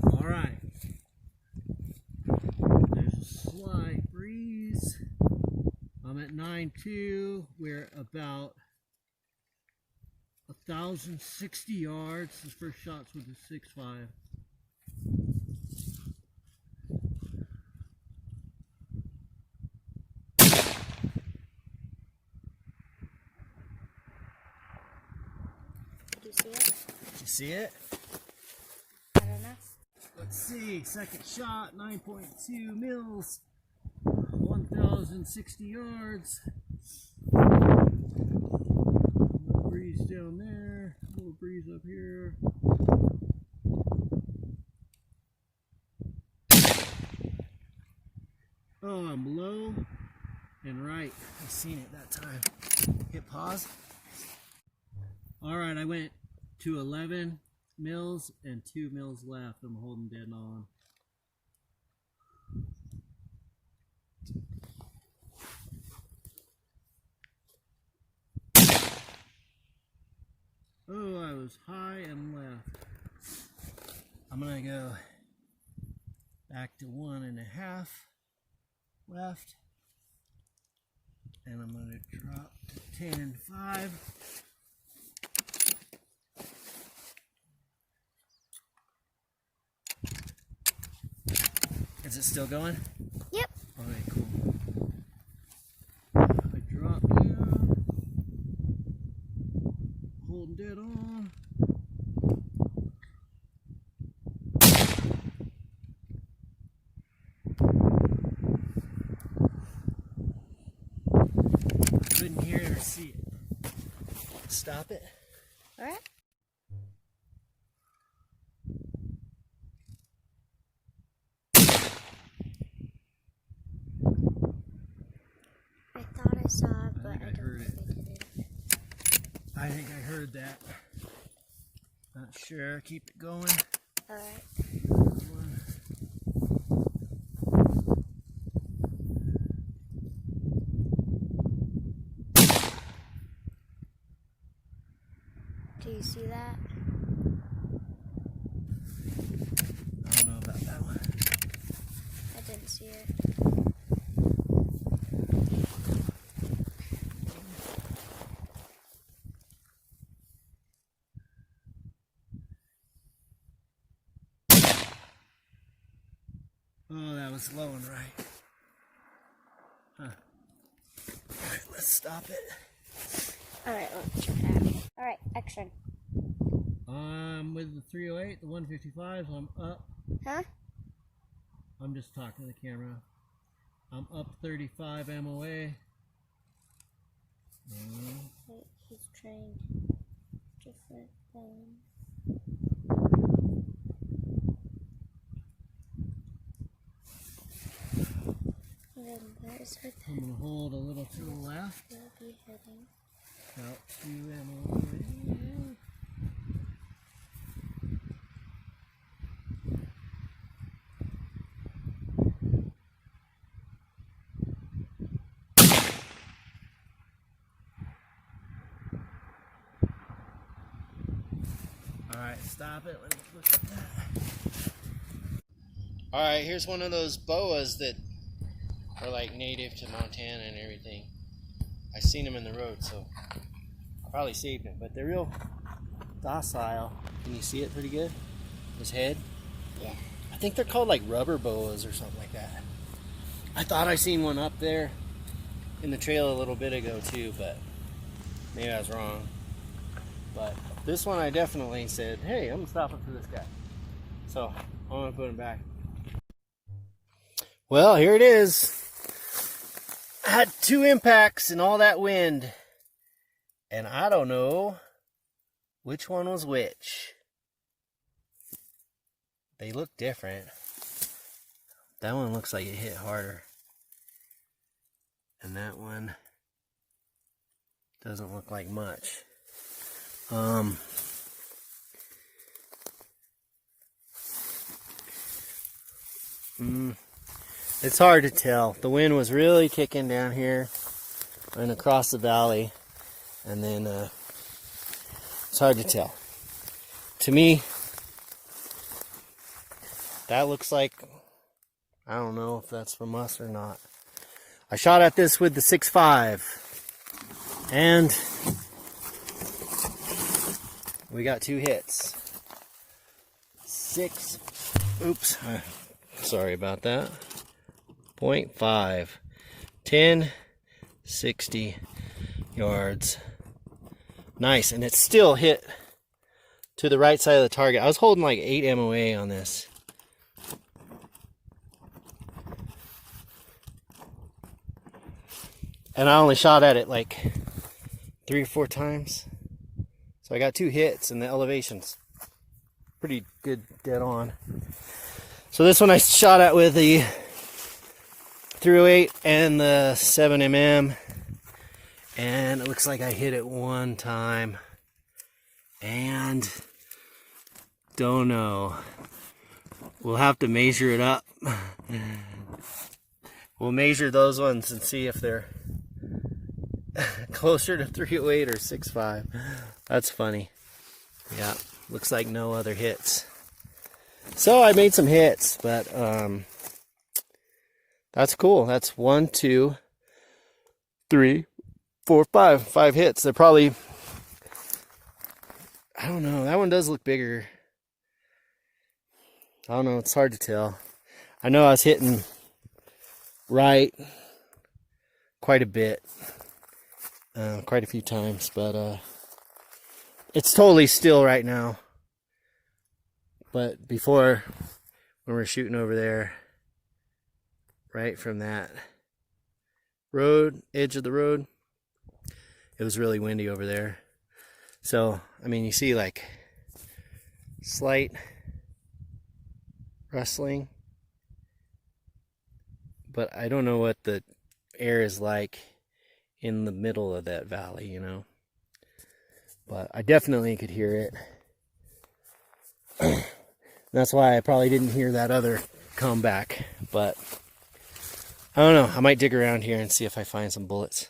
All right. There's a slight breeze. I'm at 9.2. We're about 1,060 yards. The first shot's with the 6.5. Did you see it? Did you see it? I don't know. Let's see. Second shot, 9.2 mils. 1,060 yards. Little breeze down there. Little breeze up here. Oh, I'm low and right. I seen it that time. Hit pause. All right, I went to 11 mils and 2 mils left. I'm holding dead on. Oh, I was high and left. I'm gonna go back to 1.5 left, and I'm gonna drop to 10.5. Is it still going? Yep. Alright, cool. I drop down, holding dead on. Couldn't hear it or see it. Stop it. Alright. I thought I saw it, but I don't heard it. think I did. I think I heard that. Not sure. Keep it going. Alright. Do you see that? I don't know about that one. I didn't see it. Oh, that was low and right. Huh. Alright, let's stop it. Alright, let's check it out. Alright, action. I'm with the 308, the 155, so I'm up. Huh? I'm just talking to the camera. I'm up 35 MOA. Wait, he's trying different things. And then there's her I'm going to hold a little to the left. will be hitting. About 2 MOA. Alright, stop it. Let's look at that. Alright, here's one of those boas that are like native to Montana and everything. I seen them in the road, so I probably saved them, but they're real docile. Can you see it pretty good? His head? Yeah. I think they're called like rubber boas or something like that. I thought I seen one up there in the trail a little bit ago too, but maybe I was wrong. But this one I definitely said, hey, I'm stopping for this guy. So I'm gonna put him back. Well, here it is. I had 2 impacts and all that wind, and I don't know which one was which. They look different. That one looks like it hit harder, and that one doesn't look like much. It's hard to tell. The wind was really kicking down here and across the valley, and then it's hard to tell. To me, That looks like, I don't know if that's from us or not. I shot at this with the 6.5, and we got 2 hits. Sorry about that. 0.5, 10, 60 yards. Nice, and it's still hit to the right side of the target. I was holding like 8 MOA on this. And I only shot at it like 3 or 4 times. So I got 2 hits, and the elevation's pretty good dead on. So this one I shot at with the 308 and the 7mm. And it looks like I hit it 1 time. And don't know. We'll have to measure it up. We'll measure those ones and see if they're closer to 308 or 6.5. That's funny. Yeah, looks like no other hits. So I made some hits, but that's cool. That's 1, 2, 3, 4, 5. 5 hits. They're probably, I don't know. That one does look bigger. I don't know. It's hard to tell. I know I was hitting right quite a bit. Quite a few times, but it's totally still right now. But before, when we were shooting over there, right from that road, edge of the road, it was really windy over there. So, I mean, you see like slight rustling, but I don't know what the air is like in the middle of that valley, you know. But I definitely could hear it. That's why I probably didn't hear that other comeback. But I don't know. I might dig around here and see if I find some bullets.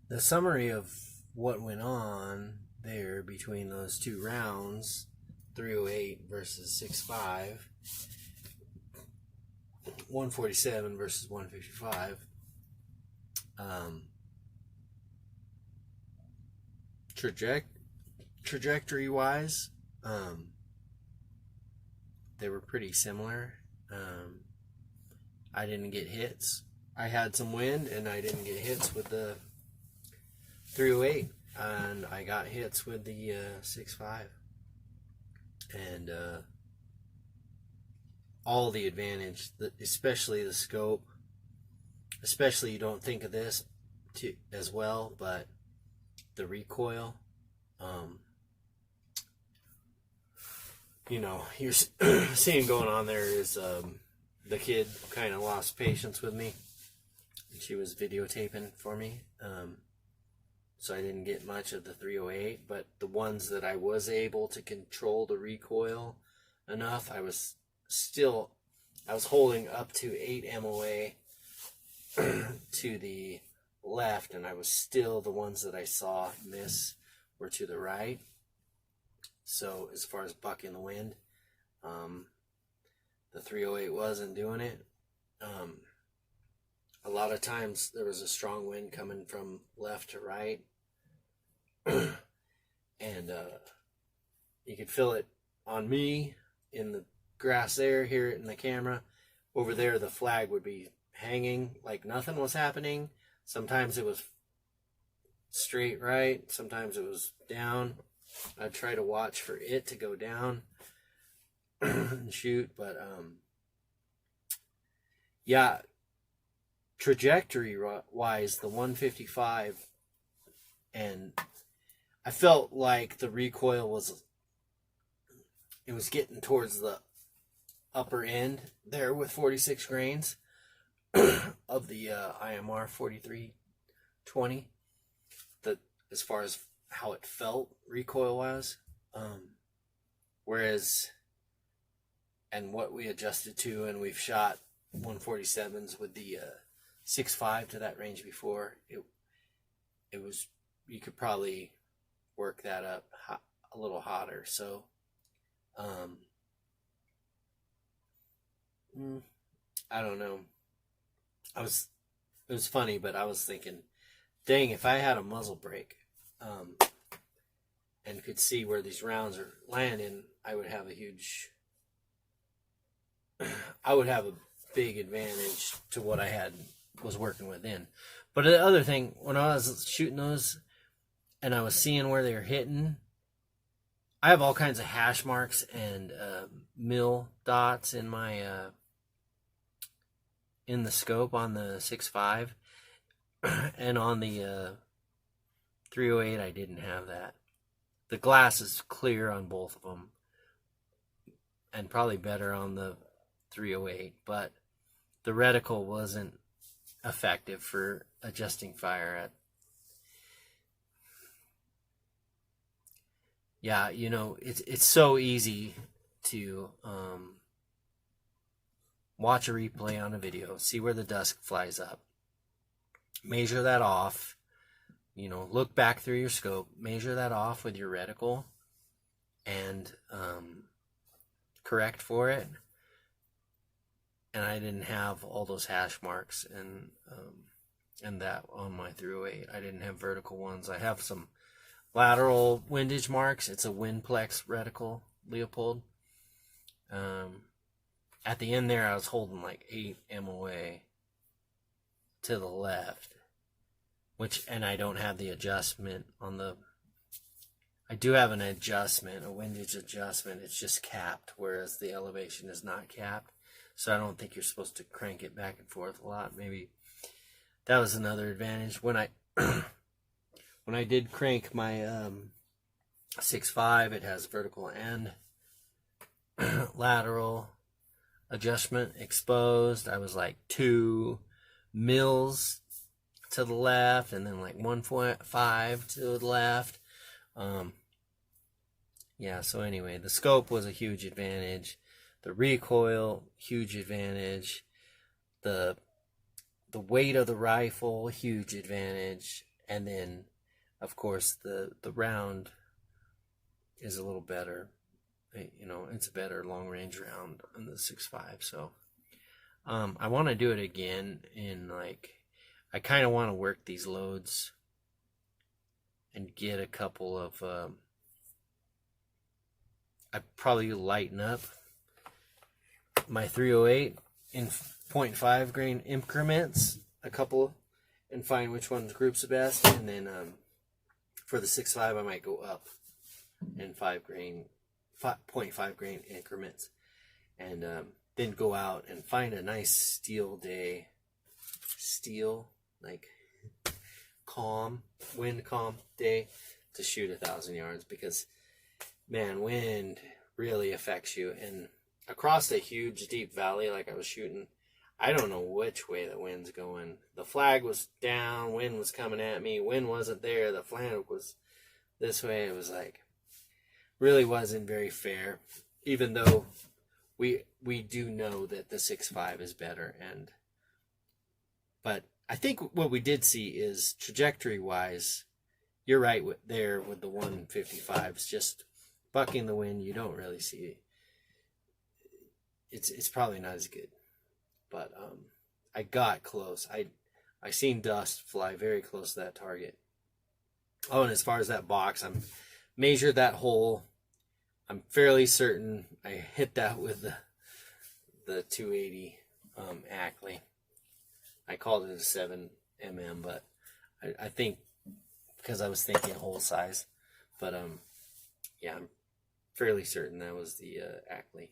The summary of what went on there between those 2 rounds, 308 versus 6.5, 147 versus 155. Trajectory wise, they were pretty similar. I didn't get hits. I had some wind, and I didn't get hits with the 308, and I got hits with the 6.5. And all the advantage, especially the scope. Especially, you don't think of this as well, but the recoil. You know, you're seeing going on there is the kid kind of lost patience with me. She was videotaping for me, so I didn't get much of the 308, but the ones that I was able to control the recoil enough, I was holding up to 8 MOA to the left, and I was still, the ones that I saw miss were to the right. So as far as bucking the wind, the 308 wasn't doing it. A lot of times there was a strong wind coming from left to right, and you could feel it on me in the grass there, hear it in the camera. Over there, the flag would be hanging like nothing was happening. Sometimes it was straight right, sometimes it was down. I'd try to watch for it to go down and shoot, but yeah, trajectory wise, the 155, and I felt like the recoil was getting towards the upper end there with 46 grains of the IMR 4320. As far as how it felt recoil wise, whereas, and what we adjusted to, and we've shot 147s with the 6.5 to that range before, it was, you could probably work that up a little hotter. So I don't know. It was funny, but I was thinking, dang, if I had a muzzle brake, and could see where these rounds are landing, I would have a big advantage to what I was working within. But the other thing, when I was shooting those and I was seeing where they were hitting, I have all kinds of hash marks and mil dots in my in the scope on the 6.5, and on the 308 I didn't have that. The glass is clear on both of them, and probably better on the 308, but the reticle wasn't effective for adjusting fire at. Yeah, you know, it's so easy to watch a replay on a video, see where the dust flies up, measure that off, you know, look back through your scope, measure that off with your reticle, and correct for it. And I didn't have all those hash marks and that on my 308. I didn't have vertical ones. I have some lateral windage marks. It's a Windplex reticle, Leopold. At the end there, I was holding like 8 MOA to the left, and I don't have the adjustment on the. I do have an adjustment, a windage adjustment. It's just capped, whereas the elevation is not capped. So I don't think you're supposed to crank it back and forth a lot. Maybe that was another advantage. When I when I did crank my 6.5, it has vertical and lateral adjustment exposed. I was like 2 mils to the left, and then like 1.5 to the left. Yeah, so anyway, the scope was a huge advantage. The recoil, huge advantage. The weight of the rifle, huge advantage. And then, of course, the round is a little better. You know, it's a better long-range round on the 6.5. So I want to do it again in, like, I kind of want to work these loads and get a couple of, I'd probably lighten up my 308 in 0.5 grain increments, a couple, and find which one groups the best. And then for the 6.5, I might go up in 0.5 grain increments, and then go out and find a nice steel day, like wind calm day to shoot 1,000 yards, because man, wind really affects you. And across a huge deep valley like I was shooting, I don't know which way the wind's going. The flag was down, wind was coming at me, wind wasn't there, the flag was this way. It was like, really wasn't very fair, even though we do know that the 6.5 is better. But I think what we did see is, trajectory wise, you're right there with the 155s, just bucking the wind. You don't really see it. It's probably not as good, but I got close. I seen dust fly very close to that target. Oh, and as far as that box, I'm measured that hole. I'm fairly certain I hit that with the 280 Ackley. I called it a 7 mm, but I think because I was thinking hole size. But yeah, I'm fairly certain that was the Ackley.